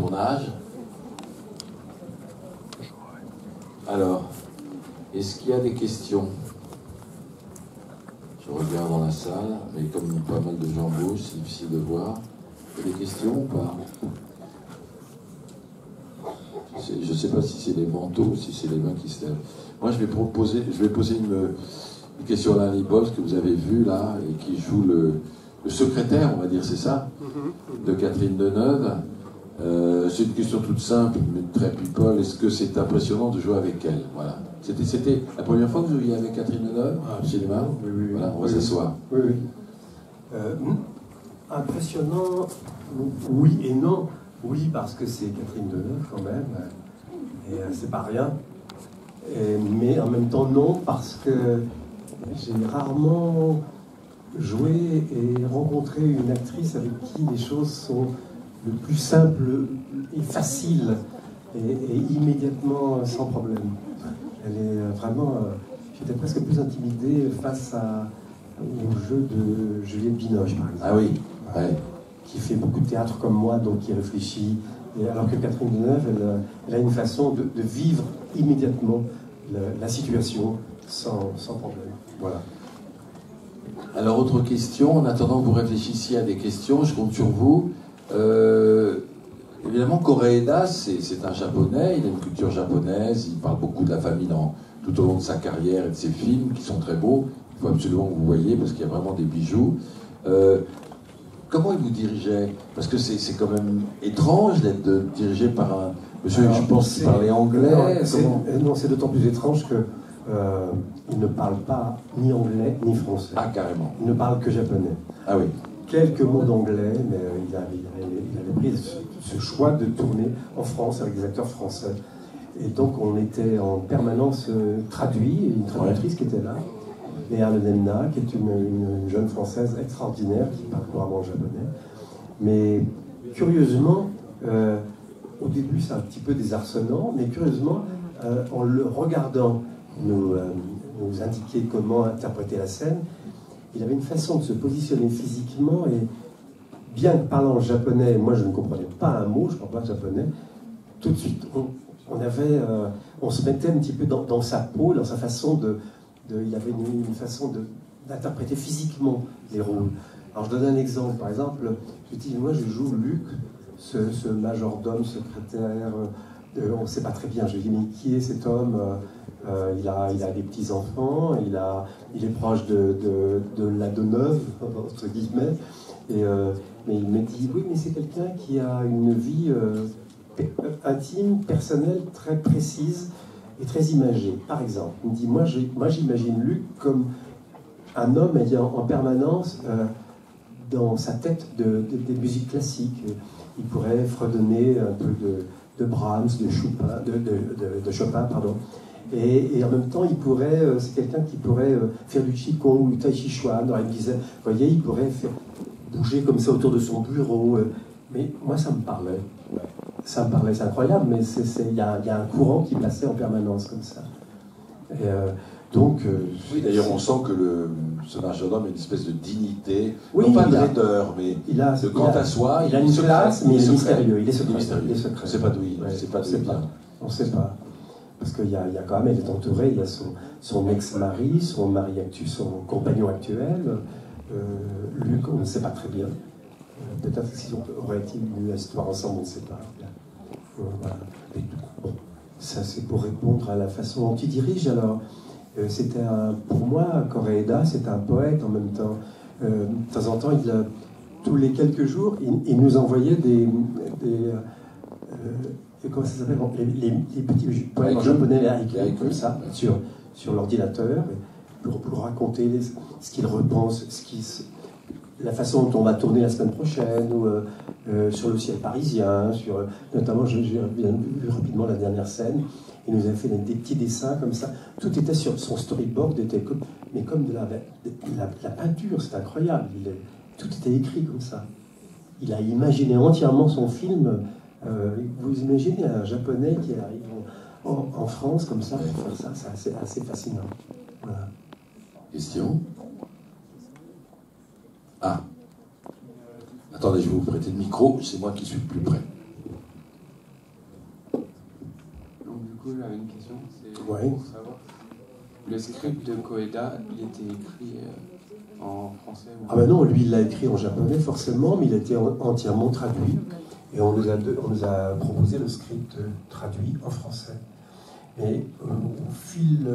tournage. Alors, est-ce qu'il y a des questions? Je regarde dans la salle, mais comme pas mal de gens bougent, c'est difficile de voir. Il y a des questions ou pas? Je ne sais pas si c'est les manteaux ou si c'est les mains qui se lèvent. Moi, je vais poser une question à Alain Libols, que vous avez vu là, et qui joue le secrétaire, on va dire, c'est ça, de Catherine Deneuve. C'est une question toute simple, mais très people. Est-ce que c'est impressionnant de jouer avec elle? Voilà. C'était la première fois que vous jouiez avec Catherine Deneuve au cinéma? Oui, oui, oui. Voilà, on va s'asseoir. Oui, oui. Impressionnant, oui et non. Oui, parce que c'est Catherine Deneuve quand même, et c'est pas rien. Mais en même temps, non, parce que j'ai rarement joué et rencontré une actrice avec qui les choses sont le plus simples et faciles et immédiatement sans problème. Elle est vraiment... J'étais presque plus intimidé face au jeu de Juliette Binoche, par exemple. Ah oui, ouais. Qui fait beaucoup de théâtre comme moi, donc qui réfléchit. Et alors que Catherine Deneuve, elle a une façon de vivre immédiatement la situation sans problème. Voilà. Alors, autre question, en attendant que vous réfléchissiez à des questions, je compte sur vous. Évidemment, Koreeda, c'est un japonais, il a une culture japonaise, il parle beaucoup de la famille tout au long de sa carrière et de ses films, qui sont très beaux. Il faut absolument que vous voyez, parce qu'il y a vraiment des bijoux. Comment il vous dirigeait? Parce que c'est quand même étrange d'être dirigé par un monsieur, je pense, qui parlait anglais. Non, c'est d'autant plus étrange que il ne parle pas ni anglais ni français. Ah, carrément. Il ne parle que japonais. Ah oui. Quelques mots d'anglais, mais il avait pris ce choix de tourner en France avec des acteurs français. Et donc on était en permanence traduit, une traductrice qui était là. Léa Ledemna, qui est une jeune française extraordinaire qui parle couramment japonais. Mais curieusement, au début c'est un petit peu désarçonnant, mais curieusement, en le regardant nous indiquer comment interpréter la scène, il avait une façon de se positionner physiquement et bien que parlant japonais, moi je ne comprenais pas un mot, je ne parle pas japonais, tout de suite on se mettait un petit peu dans sa peau, dans sa façon il avait une façon d'interpréter physiquement les rôles. Alors je donne un exemple, par exemple, je dis, moi je joue Luc, ce majordome secrétaire, on ne sait pas très bien, je dis, mais qui est cet homme? Il a des petits-enfants, il est proche de la Deneuve, entre guillemets, mais il me dit, oui, mais c'est quelqu'un qui a une vie intime, personnelle, très précise, et très imagé. Par exemple, il me dit, moi j'imagine Luc comme un homme ayant en permanence dans sa tête des musiques classiques. Il pourrait fredonner un peu de Brahms, de Chopin, pardon. Et en même temps, c'est quelqu'un qui pourrait faire du Qigong ou du Tai Chi Chuan. Alors il me disait, vous voyez, il pourrait bouger comme ça autour de son bureau. Mais moi, ça me parlait. Ça me parlait, c'est incroyable, mais il y a un courant qui passait en permanence comme ça. Et donc... oui, d'ailleurs, on sent que ce majordome a une espèce de dignité, oui, non pas de raideur, mais de quant à soi. Il a une classe, mais il est mystérieux. Il est secret. On ne sait pas d'où il vient. On ne sait pas. Parce qu'il y a quand même, elle est entourée, il y a son ex-mari, son compagnon actuel. Luc, on ne sait pas très bien. Peut-être que s'ils auraient-ils eu l'histoire ensemble, on ne sait pas. Voilà. Et bon, ça c'est pour répondre à la façon dont il dirige. Alors, pour moi, Koreeda, c'est un poète en même temps. De temps en temps, tous les quelques jours, il nous envoyait comment ça s'appelle, les petits poèmes japonais écrits comme ça, sur l'ordinateur, pour raconter ce qu'il repense, la façon dont on va tourner la semaine prochaine, ou sur le ciel parisien, notamment, j'ai vu rapidement la dernière scène, il nous avait fait des petits dessins comme ça, tout était sur son storyboard, mais comme de la peinture, c'est incroyable, tout était écrit comme ça. Il a imaginé entièrement son film. Vous imaginez un japonais qui arrive en France comme ça pour faire ça, c'est assez fascinant. Voilà. Question? Ah. Attendez, je vais vous prêter le micro, c'est moi qui suis le plus près. coup, j'avais une question. C'est Ouais. pour savoir. Le script de Koeda, il était écrit en français ou... Ah ben non, lui il l'a écrit en japonais forcément, mais il a été entièrement traduit. Et on nous a proposé le script traduit en français. Et au fil,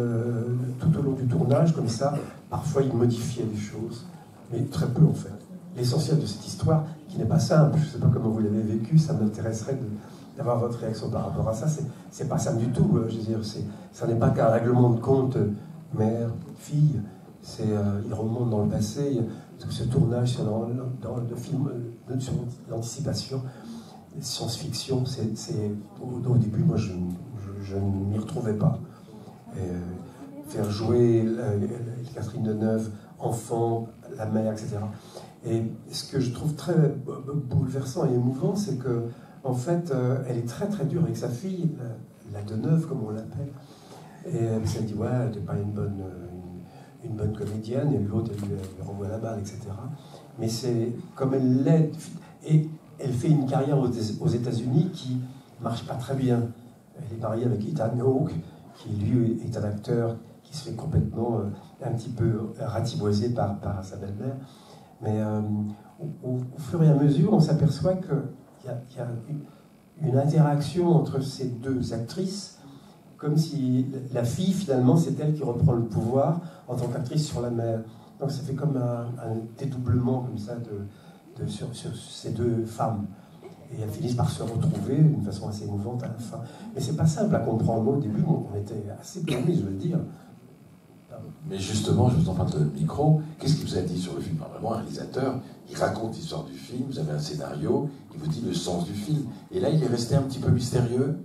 tout au long du tournage, comme ça, parfois il modifiait les choses, mais très peu en fait. L'essentiel de cette histoire, qui n'est pas simple, je ne sais pas comment vous l'avez vécu, ça m'intéresserait d'avoir votre réaction par rapport à ça. C'est pas simple du tout. Je veux dire, ça n'est pas qu'un règlement de compte mère, fille. Il remonte dans le passé. Tout ce tournage dans le film sur l'anticipation, science-fiction, au début, moi, je ne m'y retrouvais pas. Faire jouer Catherine Deneuve, enfant, la mère, etc. Et ce que je trouve très bouleversant et émouvant, c'est que en fait, elle est très très dure avec sa fille, la Deneuve, comme on l'appelle. Et elle s'est dit, ouais, t'es pas une bonne comédienne, et l'autre, elle lui renvoie la balle, etc. Mais c'est comme elle l'aide, et elle fait une carrière aux États-Unis qui marche pas très bien. Elle est mariée avec Ethan Hawke, qui lui est un acteur qui se fait complètement un petit peu ratiboisé par sa belle-mère. Mais au fur et à mesure, on s'aperçoit qu'il y a une interaction entre ces deux actrices, comme si la fille, finalement, c'est elle qui reprend le pouvoir en tant qu'actrice sur la mère. Donc ça fait comme un dédoublement comme ça sur ces deux femmes. Et elles finissent par se retrouver d'une façon assez émouvante à la fin. Mais c'est pas simple à comprendre. Moi, au début, on était assez permis, je veux le dire. Mais justement, je vous en parle de micro, qu'est-ce qu'il vous a dit sur le film? Vraiment, un réalisateur, il raconte l'histoire du film, vous avez un scénario, il vous dit le sens du film. Et là, il est resté un petit peu mystérieux.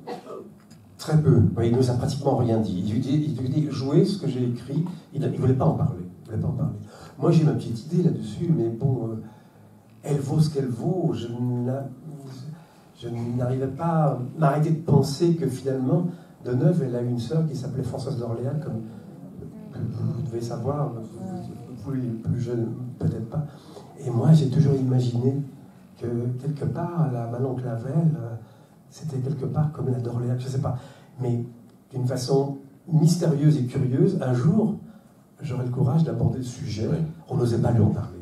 Très peu. Oui, il nous a pratiquement rien dit. Il lui dit jouez ce que j'ai écrit. Il ne voulait pas en parler. Moi, j'ai ma petite idée là-dessus, mais bon, elle vaut ce qu'elle vaut. Je n'arrivais pas à m'arrêter de penser que finalement, Deneuve, elle a une sœur qui s'appelait Françoise d'Orléans, comme vous devez savoir, vous les plus jeunes, peut-être pas. Et moi, j'ai toujours imaginé que quelque part, la Manon Clavel, c'était quelque part comme la d'Orléans, je ne sais pas. Mais d'une façon mystérieuse et curieuse, un jour, j'aurai le courage d'aborder le sujet. Oui. On n'osait pas lui en parler,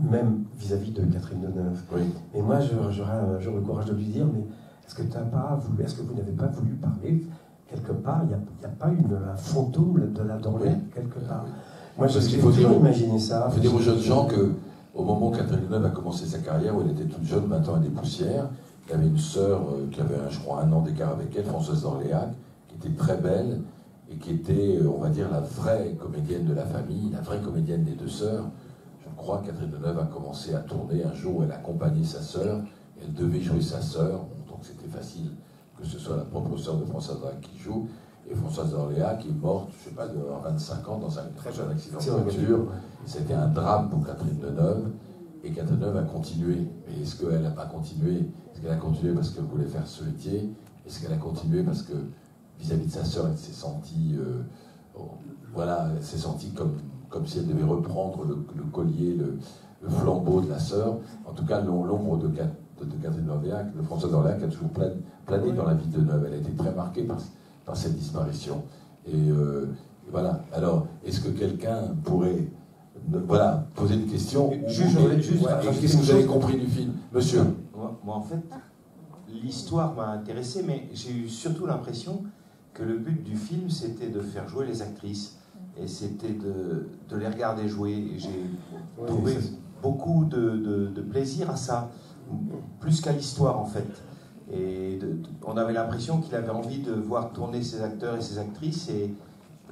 même vis-à-vis de Catherine Deneuve. Oui. Et moi, j'aurai un jour le courage de lui dire, mais est-ce que vous n'avez pas voulu parler quelque part? Il n'y a pas un fantôme de la d'Orléans, quelque part. Moi, j'ai toujours imaginé ça. Il faut dire aux jeunes gens qu'au moment où Catherine Deneuve a commencé sa carrière, où elle était toute jeune, 20 ans et des poussières, il y avait une sœur qui avait, je crois, 1 an d'écart avec elle, Françoise d'Orléans, qui était très belle et qui était, on va dire, la vraie comédienne de la famille, la vraie comédienne des deux sœurs. Je crois que Catherine Deneuve a commencé à tourner un jour où elle accompagnait sa sœur, elle devait jouer sa sœur, donc c'était facile que ce soit la propre sœur de Françoise d'Orléans qui joue, et Françoise d'Orléans qui est morte, je ne sais pas, à 25 ans dans un accident de voiture. C'était un drame pour Catherine Deneuve, et Catherine Deneuve a continué. Mais est-ce qu'elle n'a pas continué? Est-ce qu'elle a continué parce qu'elle voulait faire ce métier? Est-ce qu'elle a continué parce que vis-à-vis de sa sœur, elle s'est sentie, elle s'est sentie comme si elle devait reprendre le collier, le flambeau de la sœur. En tout cas, l'ombre de Catherine d'Orléans, de Françoise d'Orléans, qui a toujours plané dans la vie de Deneuve. Elle a été très marquée par cette disparition. Et voilà. Alors, est-ce que quelqu'un pourrait poser une question? Qu'est-ce que vous avez compris du film, monsieur? Moi, en fait, l'histoire m'a intéressé, mais j'ai eu surtout l'impression que le but du film, c'était de faire jouer les actrices. Et c'était de les regarder jouer. Et j'ai trouvé beaucoup de plaisir à ça, plus qu'à l'histoire, en fait. Et on avait l'impression qu'il avait envie de voir tourner ses acteurs et ses actrices et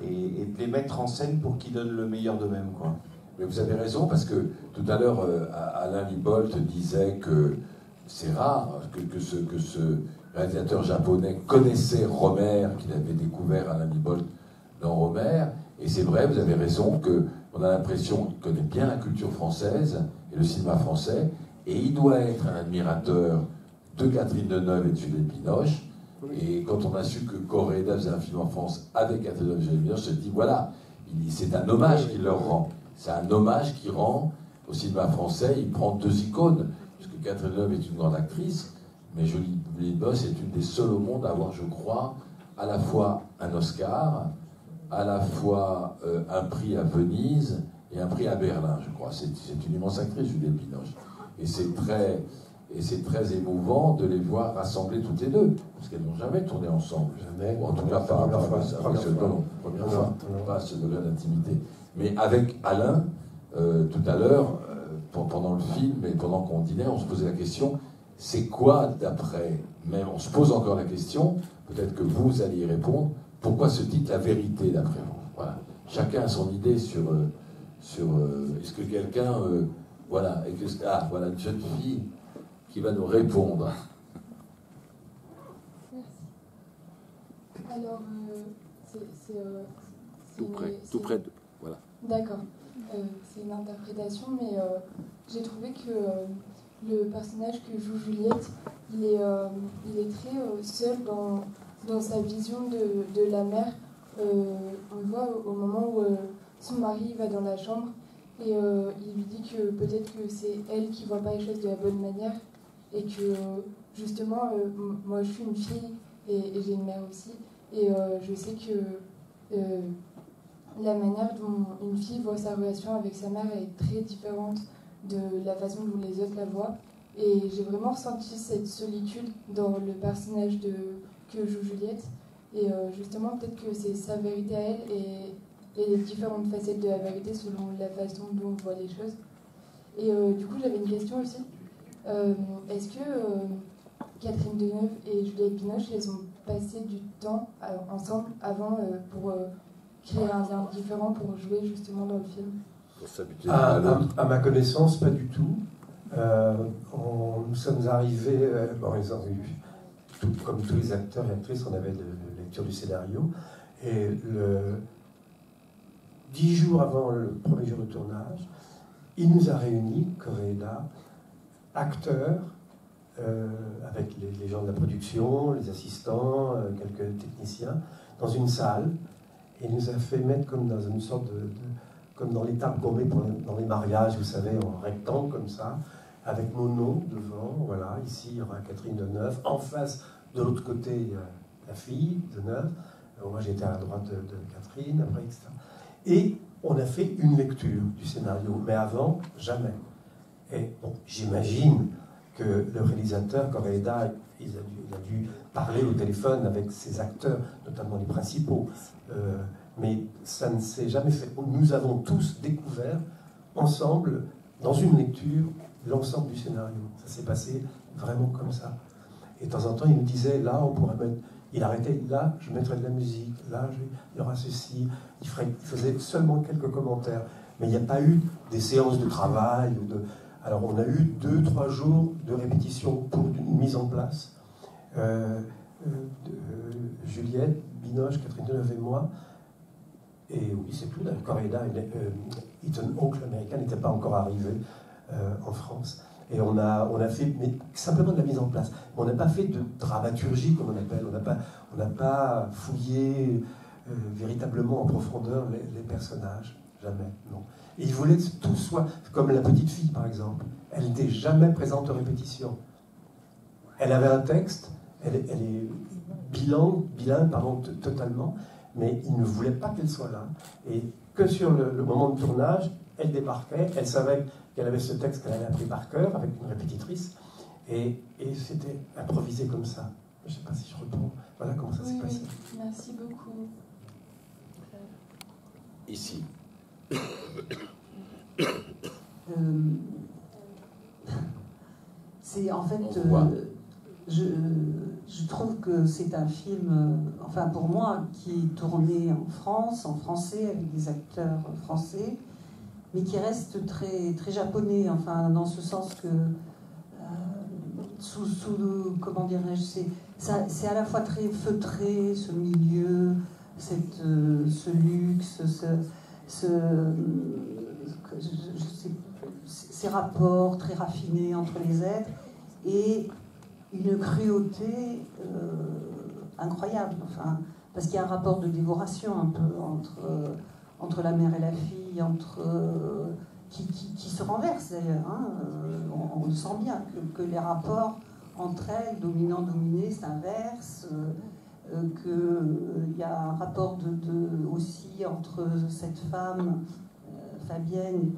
de les mettre en scène pour qu'ils donnent le meilleur d'eux-mêmes, quoi. Mais vous avez raison, parce que tout à l'heure, Alain Libolt disait que c'est rare que ce réalisateur japonais connaissait Rohmer, qu'il avait découvert Alain Libolt dans Rohmer. Et c'est vrai, vous avez raison, qu'on a l'impression qu'il connaît bien la culture française et le cinéma français, et il doit être un admirateur de Catherine Deneuve et de Juliette Binoche. Et quand on a su que Koreeda faisait un film en France avec Catherine Deneuve et Juliette Binoche, on se dit, voilà, c'est un hommage qu'il leur rend. C'est un hommage qu'il rend au cinéma français. Il prend 2 icônes, puisque Catherine Deneuve est une grande actrice, mais Juliette Binoche est une des seules au monde à avoir, je crois, à la fois un Oscar, à la fois un prix à Venise et un prix à Berlin, je crois. C'est une immense actrice, Juliette Binoche. Et c'est très émouvant de les voir rassemblées toutes les deux, parce qu'elles n'ont jamais tourné ensemble. Jamais. Ou en tout cas, pas première fois, pas à ce degré d'intimité. Mais avec Alain, tout à l'heure, pendant le film et pendant qu'on dînait, on se posait la question, c'est quoi d'après, même on se pose encore la question, peut-être que vous allez y répondre, pourquoi se dit la vérité d'après vous? Voilà. Chacun a son idée sur est-ce que quelqu'un... voilà, voilà une jeune fille qui va nous répondre. Merci. Alors, Tout près de... Voilà. D'accord. C'est une interprétation, mais j'ai trouvé que le personnage que joue Juliette, il est très seul dans sa vision de la mère. On le voit au moment où son mari va dans la chambre et il lui dit que peut-être que c'est elle qui ne voit pas les choses de la bonne manière et que justement, moi je suis une fille et j'ai une mère aussi et je sais que la manière dont une fille voit sa relation avec sa mère est très différente de la façon dont les autres la voient. Et j'ai vraiment ressenti cette solitude dans le personnage que joue Juliette. Et justement, peut-être que c'est sa vérité à elle et les différentes facettes de la vérité selon la façon dont on voit les choses. Et du coup, j'avais une question aussi. Est-ce que Catherine Deneuve et Juliette Binoche, elles ont passé du temps ensemble avant pour créer un lien différent pour jouer justement dans le film? À ma connaissance, pas du tout. Nous sommes arrivés, comme tous les acteurs et actrices, on avait de lecture du scénario. Et 10 jours avant le premier jour de tournage, il nous a réunis, Coréda, acteurs, avec les gens de la production, les assistants, quelques techniciens, dans une salle. Et il nous a fait mettre comme dans une sorte comme dans les tables gourmets dans les mariages, vous savez, en rectangle comme ça, avec nos noms devant. Voilà, ici il y aura Catherine Deneuve. En face, de l'autre côté, il y a la fille Deneuve. Moi j'étais à la droite de Catherine, après, etc. Et on a fait une lecture du scénario, mais avant, jamais. Et bon, j'imagine que le réalisateur, Coréda, il a dû parler au téléphone avec ses acteurs, notamment les principaux. Mais ça ne s'est jamais fait. Nous avons tous découvert ensemble, dans une lecture, l'ensemble du scénario. Ça s'est passé vraiment comme ça. Et de temps en temps, il nous disait, là, on pourrait mettre... Il arrêtait, là, je mettrais de la musique, là, il y aura ceci. Il faisait seulement quelques commentaires. Mais il n'y a pas eu des séances de travail. Alors, on a eu 2-3 jours de répétition pour une mise en place. Juliette, Binoche, Catherine Deneuve et moi. Et oui, c'est tout. Coréda, Ethan Hawke, l'américain, n'était pas encore arrivé en France. Et on a fait simplement de la mise en place. On n'a pas fait de dramaturgie, comme on appelle. On n'a pas fouillé véritablement en profondeur les personnages. Jamais, non. Et il voulait que tout soit comme la petite fille, par exemple. Elle n'était jamais présente aux répétitions. Elle avait un texte, elle est bilingue, totalement, mais il ne voulait pas qu'elle soit là. Et que sur le moment de tournage, elle débarquait, elle savait qu'elle avait ce texte qu'elle avait appris par cœur avec une répétitrice, et c'était improvisé comme ça. Je ne sais pas si je reprends. Voilà comment ça s'est passé. Merci beaucoup. Ici. C'est en fait, je trouve que c'est un film, enfin pour moi, qui est tourné en France, en français, avec des acteurs français, mais qui reste très, très japonais, enfin dans ce sens que, comment dirais-je, c'est à la fois très feutré, ce milieu, ce luxe, ces rapports très raffinés entre les êtres, et une cruauté incroyable, enfin, parce qu'il y a un rapport de dévoration un peu entre la mère et la fille, qui se renverse d'ailleurs. Hein, on le sent bien que les rapports entre elles, dominant-dominé, s'inversent. qu'il y a un rapport aussi entre cette femme, Fabienne,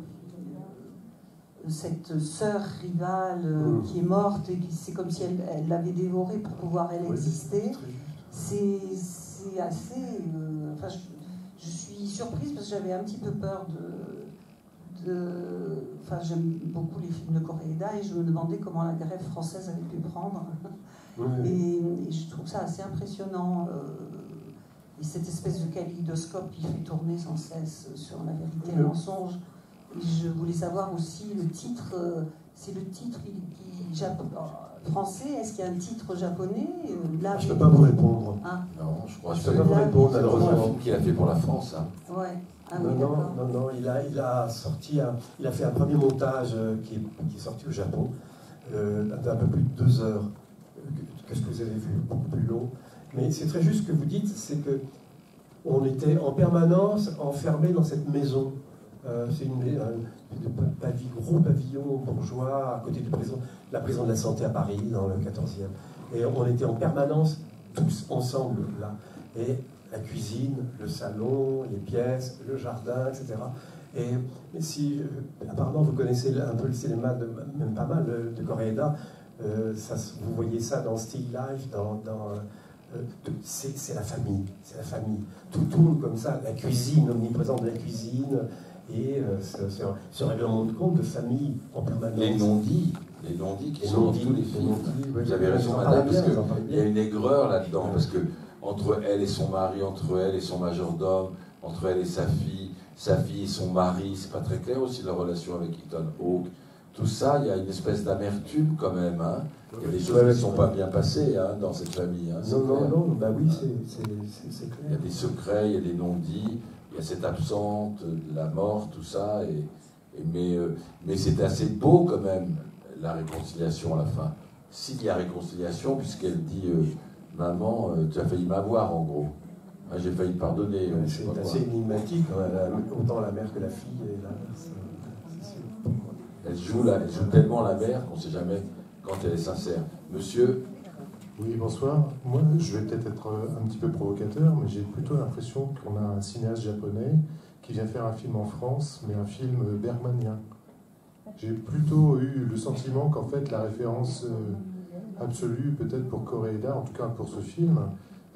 cette sœur rivale qui est morte, et c'est comme si elle l'avait dévorée pour pouvoir elle exister. C'est assez... enfin, je suis surprise parce que j'avais un petit peu peur Enfin, j'aime beaucoup les films de Koreeda et je me demandais comment la grève française avait pu prendre. Et je trouve ça assez impressionnant. Et cette espèce de kaléidoscope qui fait tourner sans cesse sur la vérité et le mensonge. Et je voulais savoir aussi le titre. C'est le titre français. Est-ce qu'il y a un titre japonais? Là, je ne peux pas vous répondre. Ah. Non, je crois que je ne peux pas vous répondre. C'est un film qu'il a fait pour la France. Hein. Ouais. Ah, non, oui, non, il a fait un premier montage qui est sorti au Japon, d'un peu plus de 2 heures. Qu'est-ce que vous avez vu? Beaucoup plus long. Mais c'est très juste ce que vous dites, c'est que on était en permanence enfermés dans cette maison. C'est gros pavillon bourgeois à côté de la prison de la Santé à Paris, dans le 14e. Et on était en permanence tous ensemble là. Et la cuisine, le salon, les pièces, le jardin, etc. Et si, apparemment, vous connaissez un peu le cinéma, même pas mal, de Koreeda, vous voyez ça dans Still Life, c'est la famille, c'est la famille. Tout tourne comme ça, la cuisine, omniprésente de la cuisine, et ce règlement de compte de famille en permanence. Les non-dits qui sont dans tous les films. Vous avez raison, madame, parce qu'il y a une aigreur là-dedans, parce que entre elle et son mari, entre elle et son majordome, entre elle et sa fille et son mari, c'est pas très clair aussi la relation avec Ethan Hawke. Tout ça, il y a une espèce d'amertume quand même. Hein. Il y a des choses qui ne sont pas bien passées dans cette famille. Hein, non, bah oui, c'est clair. Il y a des secrets, il y a des non-dits, il y a cette absente, la mort, tout ça. Mais c'est assez beau quand même, la réconciliation à la fin. S'il y a réconciliation, puisqu'elle dit maman, tu as failli m'avoir en gros. Moi, j'ai failli te pardonner. C'est assez énigmatique, autant la mère que la fille. Et là, elle joue tellement la mère qu'on ne sait jamais quand elle est sincère. Monsieur? Oui, bonsoir. Moi, je vais peut-être être un petit peu provocateur, mais j'ai plutôt l'impression qu'on a un cinéaste japonais qui vient faire un film en France, mais un film bergmanien. J'ai plutôt eu le sentiment qu'en fait, la référence absolue, peut-être pour Koreeda, en tout cas pour ce film,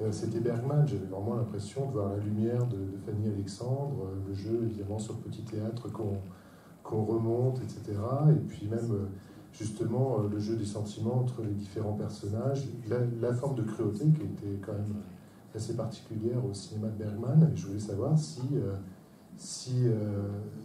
c'était Bergman. J'avais vraiment l'impression de voir la lumière de Fanny Alexandre, le jeu évidemment sur le petit théâtre qu'on remonte, etc. Et puis même justement le jeu des sentiments entre les différents personnages, la forme de cruauté qui était quand même assez particulière au cinéma de Bergman. Et je voulais savoir si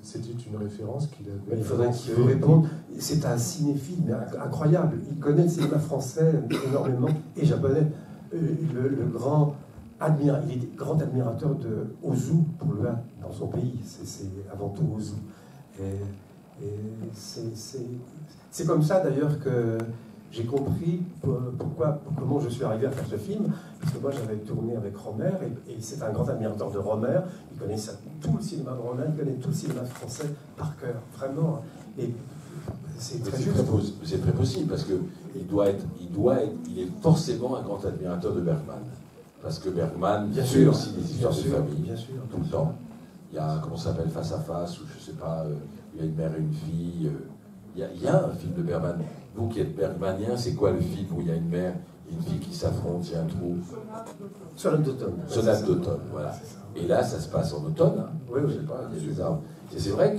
c'était une référence qu'il avait... Il faudrait qu'il vous réponde. C'est un cinéphile mais incroyable. Il connaît le cinéma français énormément et japonais. Il est grand admirateur de Ozu pour le vin dans son pays. C'est avant tout Ozu. Et c'est comme ça d'ailleurs que j'ai compris comment je suis arrivé à faire ce film, parce que moi j'avais tourné avec Romer, et c'est un grand admirateur de Romer, il connaît tout le cinéma de Romer, il connaît tout le cinéma français par cœur, vraiment. Et c'est très juste. C'est très possible, parce qu'il est forcément un grand admirateur de Bergman. Parce que Bergman fait aussi des histoires de famille, tout le temps. Il y a, comment ça s'appelle, Face à Face, ou je sais pas, il y a une mère et une fille. Il y a un film de Bergman. Vous qui êtes bergmanien, c'est quoi le film où il y a une mère et une fille qui s'affrontent, il y a un trou? Sonate d'automne. Sonate d'automne, voilà. Et là, ça se passe en automne. Hein. Oui, je sais pas, il y a des arbres. Et c'est vrai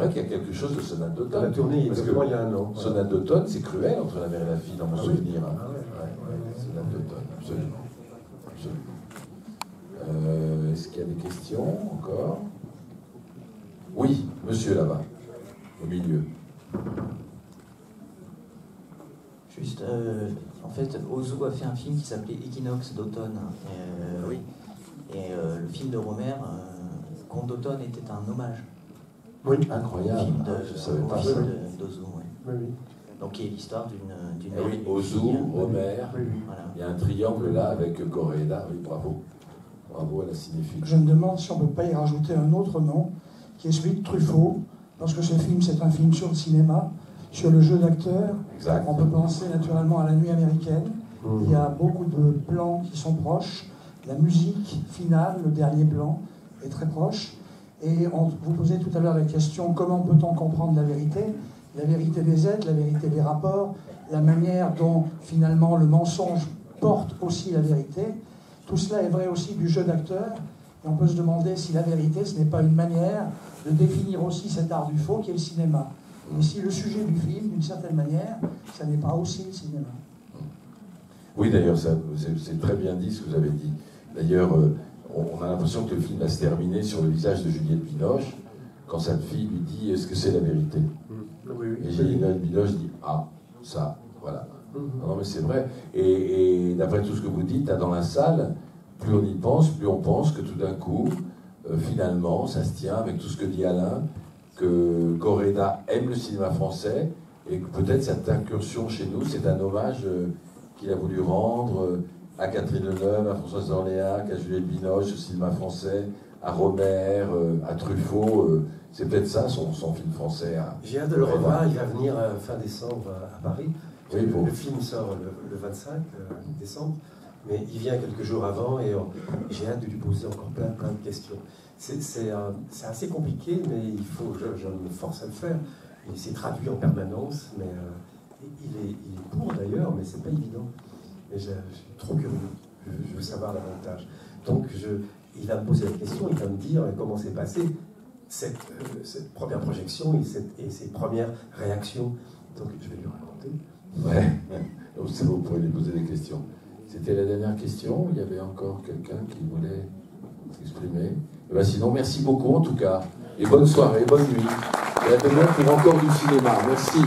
qu'il y a quelque chose de Sonate d'automne. La tournée, parce que il y a un an. Sonate d'automne, c'est cruel entre la mère et la fille, dans mon souvenir. Hein. Ouais. Sonate d'automne, absolument. Est-ce qu'il y a des questions encore? Oui, monsieur là-bas, au milieu. Juste, en fait, Ozu a fait un film qui s'appelait Équinoxe d'automne. Oui. Et le film de Romer, Conte d'automne, était un hommage. Oui, incroyable. Je savais pas ça. D'Ozu, oui. Donc, il y a l'histoire d'une. Oui, Ozu, Romer. Voilà. Il y a un triangle là avec Koreeda. Oui, bravo. Bravo à la cinéphilie. Je me demande si on ne peut pas y rajouter un autre nom, qui est celui de Truffaut, parce que ce film, c'est un film sur le cinéma, sur le jeu d'acteur. On peut penser naturellement à La Nuit américaine. Il y a beaucoup de plans qui sont proches. La musique finale, le dernier plan, est très proche. Et vous posez tout à l'heure la question, comment peut-on comprendre la vérité des êtres, la vérité des rapports, la manière dont finalement le mensonge porte aussi la vérité. Tout cela est vrai aussi du jeu d'acteur. Et on peut se demander si la vérité, ce n'est pas une manière de définir aussi cet art du faux qui est le cinéma. Et si le sujet du film, d'une certaine manière, ça n'est pas aussi le cinéma. Oui, d'ailleurs, c'est très bien dit ce que vous avez dit. D'ailleurs, on a l'impression que le film va se terminer sur le visage de Juliette Binoche, quand sa fille lui dit « Est-ce que c'est la vérité ?» Et Juliette Binoche dit « Ah, ça, voilà. » Non, mais c'est vrai. Et d'après tout ce que vous dites, là, dans la salle, plus on y pense, plus on pense que tout d'un coup, finalement, ça se tient avec tout ce que dit Alain, que Correda aime le cinéma français, et que peut-être cette incursion chez nous, c'est un hommage qu'il a voulu rendre à Catherine Deneuve, à Françoise d'Orléac, à Juliette Binoche, au cinéma français, à Romer, à Truffaut. C'est peut-être ça son film français. J'ai hâte de le revoir, il va venir fin décembre à Paris. Oui, bon. Le film sort le 25 décembre, mais il vient quelques jours avant et j'ai hâte de lui poser encore plein de questions. C'est assez compliqué, mais je me force à le faire. Il s'est traduit en permanence, mais il est pour d'ailleurs, mais c'est pas évident. Et je suis trop curieux, je veux savoir davantage. Donc il va me poser la question, il va me dire comment s'est passée cette première projection et ses premières réactions. Donc je vais lui raconter. Ouais, donc c'est vous pourrez lui poser des questions. C'était la dernière question, il y avait encore quelqu'un qui voulait s'exprimer. Et ben sinon, merci beaucoup en tout cas, et bonne soirée, bonne nuit, et à demain pour encore du cinéma. Merci.